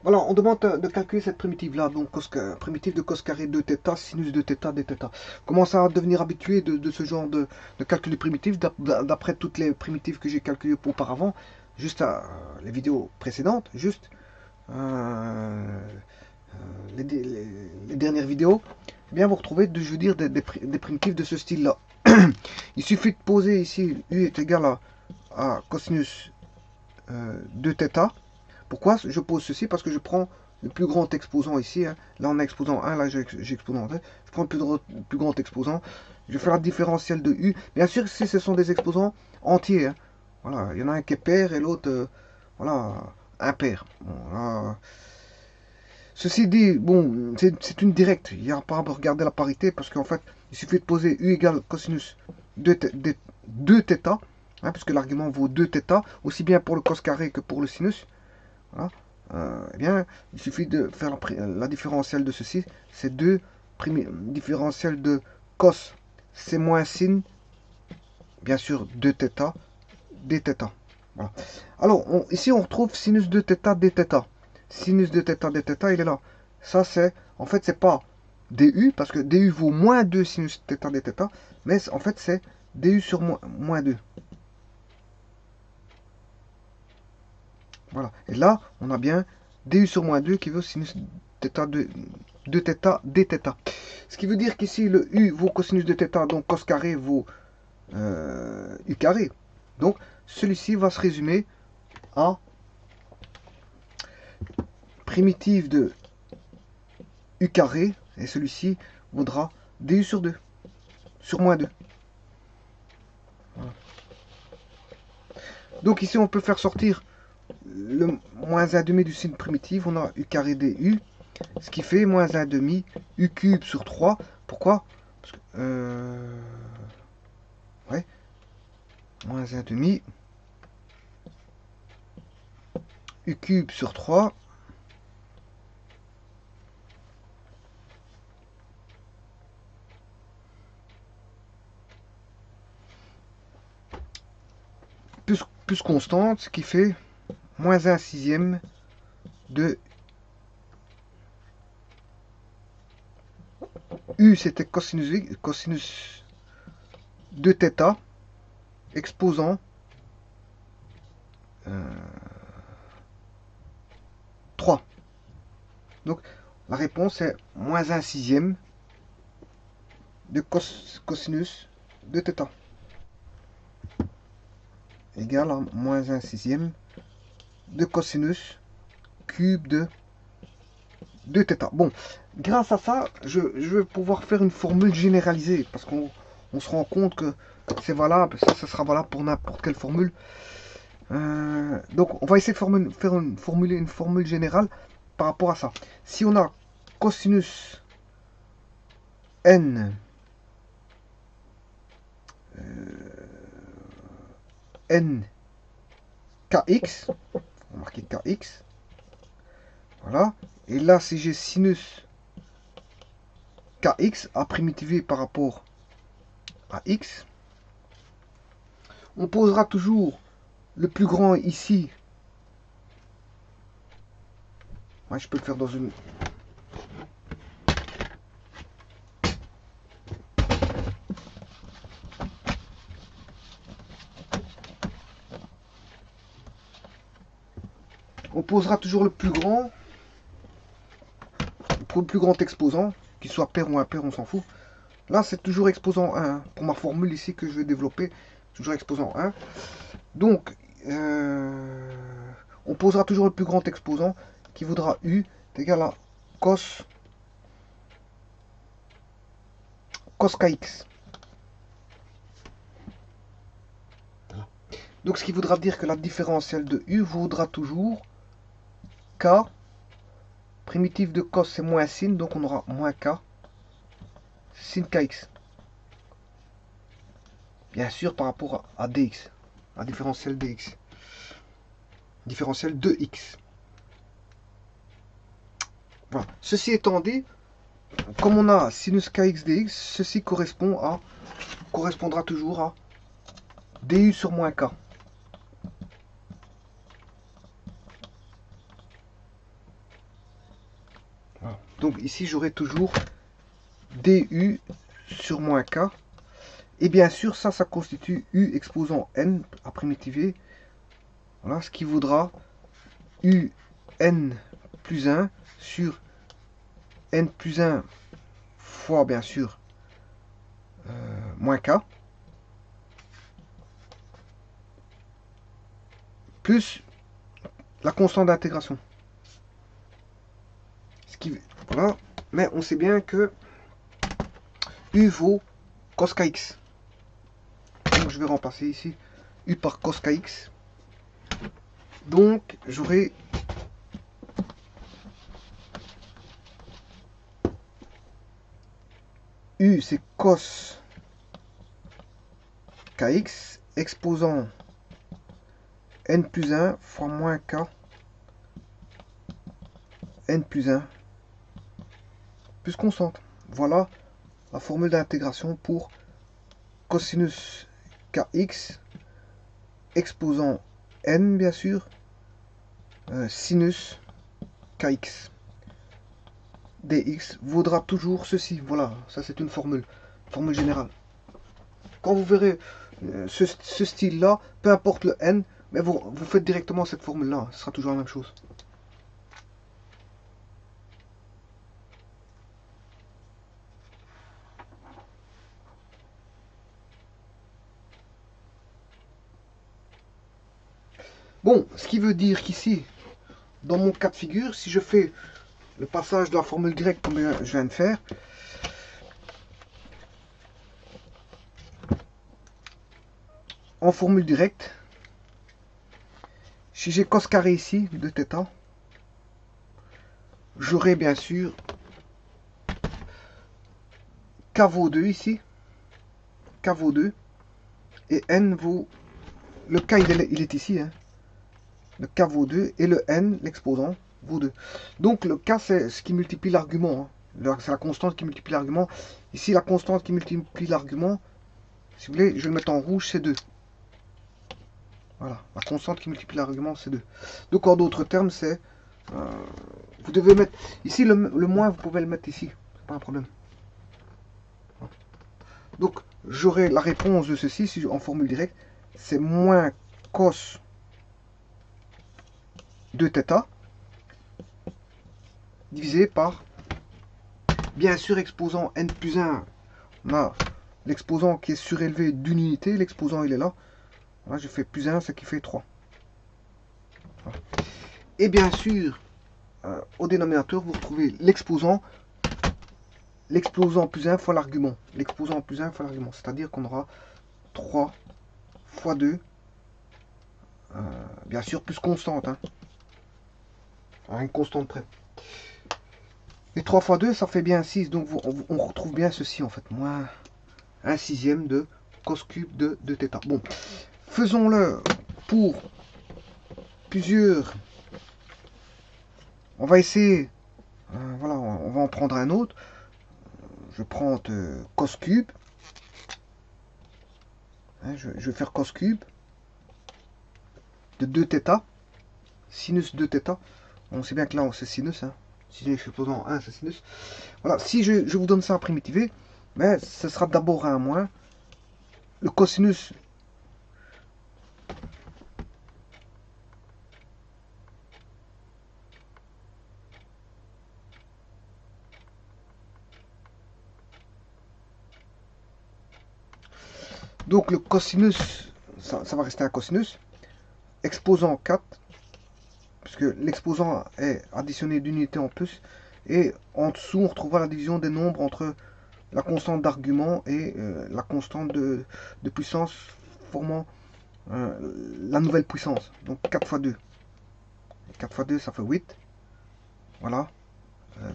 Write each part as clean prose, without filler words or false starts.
Voilà, on demande de calculer cette primitive-là, donc primitive de cos carré de θ, sinus de θ, dθ. Commence à devenir habitué de ce genre de calcul de primitive, d'après toutes les primitives que j'ai calculées auparavant, juste à les vidéos précédentes, juste les dernières vidéos, eh bien vous retrouvez, je veux dire, des primitives de ce style-là. Il suffit de poser ici u est égal à cosinus de θ. Pourquoi je pose ceci? Parce que je prends le plus grand exposant ici. Hein. Là, on a exposant 1, là, j'ai exposant 2. Je prends le plus grand exposant. Je fais la différentielle de u. Bien sûr, si ce sont des exposants entiers. Hein. Voilà, il y en a un qui est pair et l'autre, voilà, impair. Bon, là, ceci dit, bon, c'est une directe. Il n'y a pas à regarder la parité parce qu'en fait, il suffit de poser u égale cosinus de θ, hein, puisque l'argument vaut 2θ, aussi bien pour le cos carré que pour le sinus. Voilà. Eh bien, il suffit de faire la différentielle de ceci. C'est 2 différentielle de cos, c'est moins sin, bien sûr, 2θ, dθ. Voilà. Alors, ici, on retrouve sinus de θ, dθ. Sinus de θ, dθ, il est là. Ça, c'est, en fait, c'est pas du, parce que du vaut moins 2 sinus θ, dθ, mais en fait, c'est du sur moins 2. Voilà. Et là, on a bien du sur moins 2 qui vaut sinus θ de θ dθ. Ce qui veut dire qu'ici, le u vaut cosinus de θ, donc cos carré vaut u carré. Donc, celui-ci va se résumer à primitive de u carré, et celui-ci vaudra du sur 2, sur moins 2. Voilà. Donc ici, on peut faire sortir le moins 1 demi du signe primitif, on a u carré du, ce qui fait moins 1 demi u cube sur 3. Pourquoi? Parce que, ouais, moins 1 demi u cube sur 3. Plus constante, ce qui fait moins 1 sixième de u, c'était cosinus de θ, exposant 3. Donc la réponse est moins 1 sixième de cosinus de θ égale à moins 1 sixième de cosinus cube de θ. Bon, grâce à ça, je vais pouvoir faire une formule généralisée parce qu'on se rend compte que c'est valable, ça sera valable pour n'importe quelle formule. Donc on va essayer de formuler une formule générale par rapport à ça. Si on a cosinus n n kx, on va marquer kx, voilà, et là si j'ai sinus kx à primitiver par rapport à x, on posera toujours le plus grand ici. Ouais, je peux le faire dans une... On posera toujours le plus grand, pour le plus grand exposant, qu'il soit pair ou impair, on s'en fout. Là, c'est toujours exposant 1. Pour ma formule ici que je vais développer, toujours exposant 1. Donc, on posera toujours le plus grand exposant qui vaudra u est égal à cos kx. Donc, ce qui voudra dire que la différentielle de u vaudra toujours k. Primitive de cos, c'est moins sin, donc on aura moins k sin kx. Bien sûr, par rapport à dx, à différentiel dx. Différentiel de x. Voilà. Ceci étant dit, comme on a sinus kx dx, ceci correspondra toujours à du sur moins k. Voilà. Donc ici j'aurai toujours du sur moins k. Et bien sûr ça constitue u exposant n à primitiver. Voilà, ce qui vaudra un plus 1 sur n plus 1 fois bien sûr moins k plus la constante d'intégration. Voilà, mais on sait bien que u vaut cos kx. Donc je vais remplacer ici u par cos kx. Donc j'aurai u c'est cos kx exposant n plus 1 fois moins k n plus 1 plus constante. Voilà la formule d'intégration pour cosinus kx exposant n bien sûr sinus kx dx vaudra toujours ceci. Voilà, ça c'est une formule générale. Quand vous verrez ce style là, peu importe le n, mais vous faites directement cette formule là, ce sera toujours la même chose. Bon, ce qui veut dire qu'ici, dans mon cas de figure, si je fais le passage de la formule directe comme je viens de faire, en formule directe, si j'ai cos carré ici de θ, j'aurai bien sûr k vaut 2 ici, k vaut 2, et n vaut, le k il est ici, hein. Le k vaut 2 et le n, l'exposant, vaut 2. Donc le k c'est ce qui multiplie l'argument, hein. C'est la constante qui multiplie l'argument. Ici la constante qui multiplie l'argument, si vous voulez, je vais le mettre en rouge, c'est 2. Voilà, la constante qui multiplie l'argument, c'est 2. Donc en d'autres termes, c'est... vous devez mettre... Ici, le moins, vous pouvez le mettre ici. C'est pas un problème. Donc, j'aurai la réponse de ceci, si en formule directe, c'est moins cos de θ divisé par, bien sûr, exposant n plus 1. On a l'exposant qui est surélevé d'une unité. L'exposant, il est là. Là, je fais plus 1, ce qui fait 3. Voilà. Et bien sûr, au dénominateur, vous retrouvez l'exposant plus 1 fois l'argument. L'exposant plus 1 fois l'argument. C'est-à-dire qu'on aura 3 fois 2, bien sûr, plus constante. Hein. À une constante près. Et 3 fois 2, ça fait bien 6. Donc, on retrouve bien ceci, en fait. Moins 1 sixième de cos cube de θ. Bon, faisons-le pour plusieurs. On va essayer. Voilà, on va en prendre un autre. Je prends cos cube. Hein, je vais faire cos cube de 2θ. Sinus 2θ. On sait bien que là, c'est sinus. Hein. Si j'ai exposant 1, c'est sinus. Voilà, si je vous donne ça à primitiver, mais ce sera d'abord un moins. Le cosinus donc le cosinus, ça va rester un cosinus, exposant 4, puisque l'exposant est additionné d'une unité en plus, et en dessous on retrouvera la division des nombres entre la constante d'argument et la constante de puissance formant la nouvelle puissance. Donc 4 fois 2. 4 fois 2 ça fait 8. Voilà.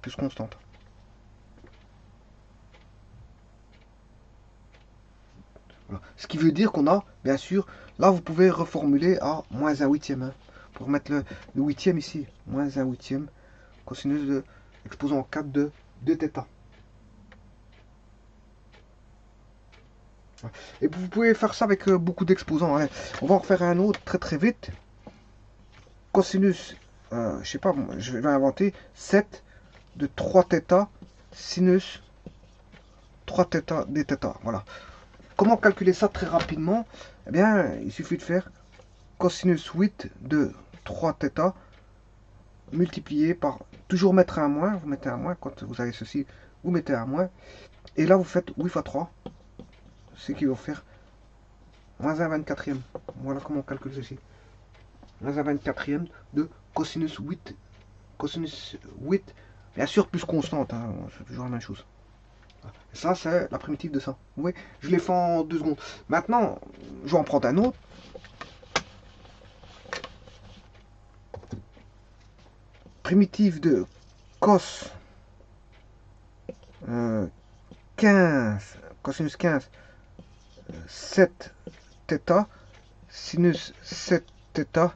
Plus constante. Voilà. Ce qui veut dire qu'on a, bien sûr, là vous pouvez reformuler à moins 1 huitième. Hein, pour mettre le huitième ici. Moins 1 huitième. Cosinus de exposant 4 de θ. Et vous pouvez faire ça avec beaucoup d'exposants. Allez, on va en refaire un autre très vite. Cosinus, je sais pas, je vais inventer 7 de 3θ sinus 3θ dθ. Voilà. Comment calculer ça très rapidement? Eh bien, il suffit de faire cosinus 8 de 3θ multiplié par, toujours mettre un moins, vous mettez un moins, quand vous avez ceci, vous mettez un moins, et là vous faites 8 fois 3, ce qui va faire moins 1 24e. Voilà comment on calcule ceci. Moins 1 24e de cosinus 8, cosinus 8, bien sûr plus constante, hein, c'est toujours la même chose. Et ça, c'est la primitive de ça. Vous voyez, je l'ai fait en 2 secondes. Maintenant, je vais en prendre un autre. Primitive de cos 15, cosinus 15, 7θ, sinus 7θ,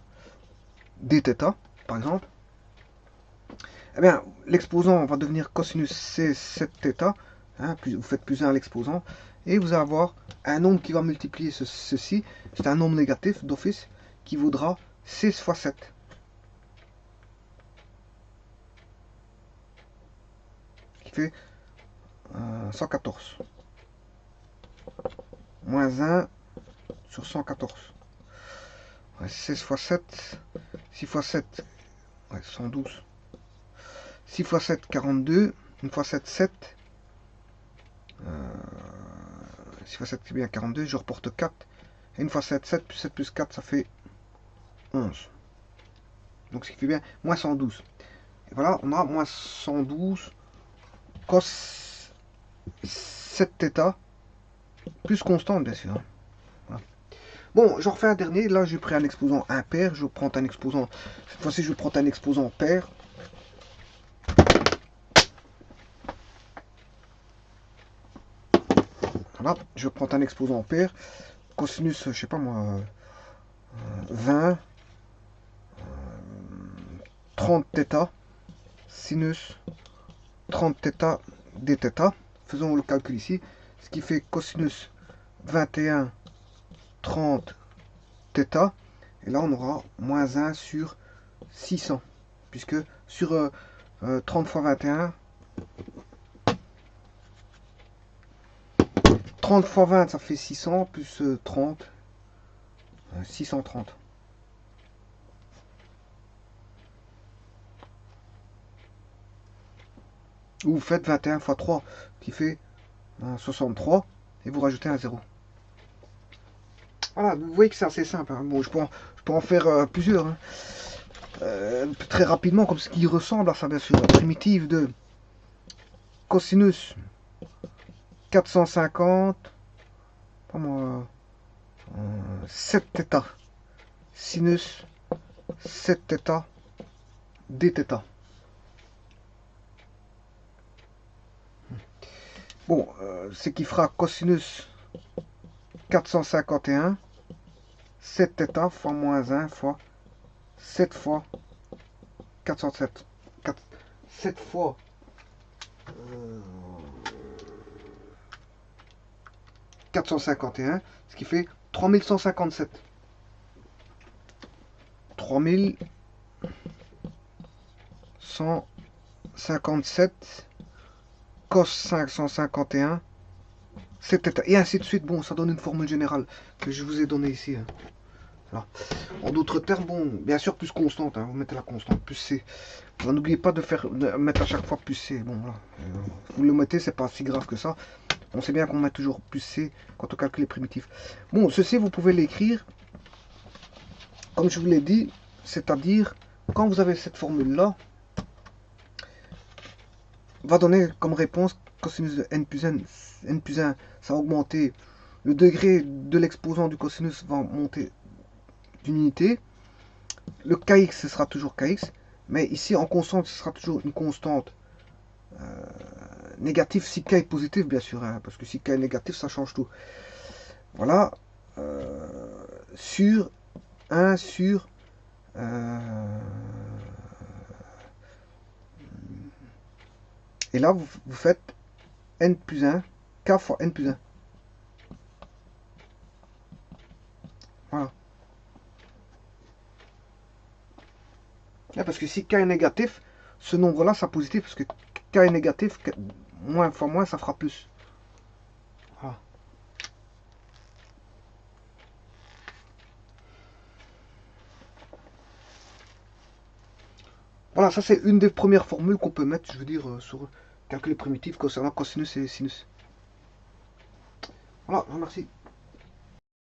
dθ, par exemple. Eh bien, l'exposant va devenir cosinus c 7θ. Hein, vous faites plus 1 à l'exposant. Et vous allez avoir un nombre qui va multiplier ceci. C'est un nombre négatif d'office qui vaudra 6 fois 7. Qui fait 114. Moins 1 sur 114. Ouais, 16 fois 7. 6 fois 7. Ouais, 112. 6 fois 7, 42. 1 fois 7, 7. 6 fois 7, c'est bien 42. Je reporte 4. Et 1 fois 7, 7 plus 7 plus 4, ça fait 11. Donc ce qui fait bien moins 112. Et voilà, on a moins 112 cos 7θ plus constante, bien sûr. Voilà. Bon, j'en refais un dernier. Là, j'ai pris un exposant impair. Je prends un exposant. Cette fois-ci, je prends un exposant pair. Voilà, je prends un exposant pair. Cosinus, je sais pas moi, 20, 30θ, sinus 30θ dθ. Faisons le calcul ici. Ce qui fait cosinus 21, 30 θ. Et là, on aura moins 1 sur 600. Puisque sur 30 fois 21, 30 fois 20, ça fait 600, plus 30, 630. Ou vous faites 21 fois 3, qui fait 63, et vous rajoutez un 0. Voilà, vous voyez que c'est assez simple. Hein. Bon, je peux en faire plusieurs. Hein. Très rapidement, comme ce qui ressemble à ça, bien sûr. Primitive de cosinus 450, pas moi, 7θ, sinus 7θ, dθ. Bon, ce qui fera cosinus 451, 7θ fois moins 1 fois 7 fois 407. 7 fois 451, ce qui fait 3157. 3157 cos 551 7θ, et ainsi de suite. Bon, ça donne une formule générale que je vous ai donnée ici. Hein. Voilà. En d'autres termes, bon, bien sûr plus constante, hein, vous mettez la constante, plus C. N'oubliez pas de mettre à chaque fois plus C. Bon, voilà. Vous le mettez, c'est pas si grave que ça. On sait bien qu'on met toujours plus C quand on calcule les primitifs. Bon, ceci, vous pouvez l'écrire, comme je vous l'ai dit, c'est-à-dire, quand vous avez cette formule-là, va donner comme réponse cosinus de n plus 1, ça va augmenter, le degré de l'exposant du cosinus va monter d'une unité, le kx ce sera toujours kx, mais ici en constante ce sera toujours une constante négative si k est positif, bien sûr, hein, parce que si k est négatif ça change tout. Voilà, sur 1 sur et là vous faites n plus 1, k fois n plus 1. Voilà. Parce que si k est négatif, ce nombre-là sera positif, parce que K est négatif, moins fois moins, ça fera plus. Voilà. Voilà, ça c'est une des premières formules qu'on peut mettre, je veux dire, sur calcul primitif concernant cosinus et sinus. Voilà, je vous remercie.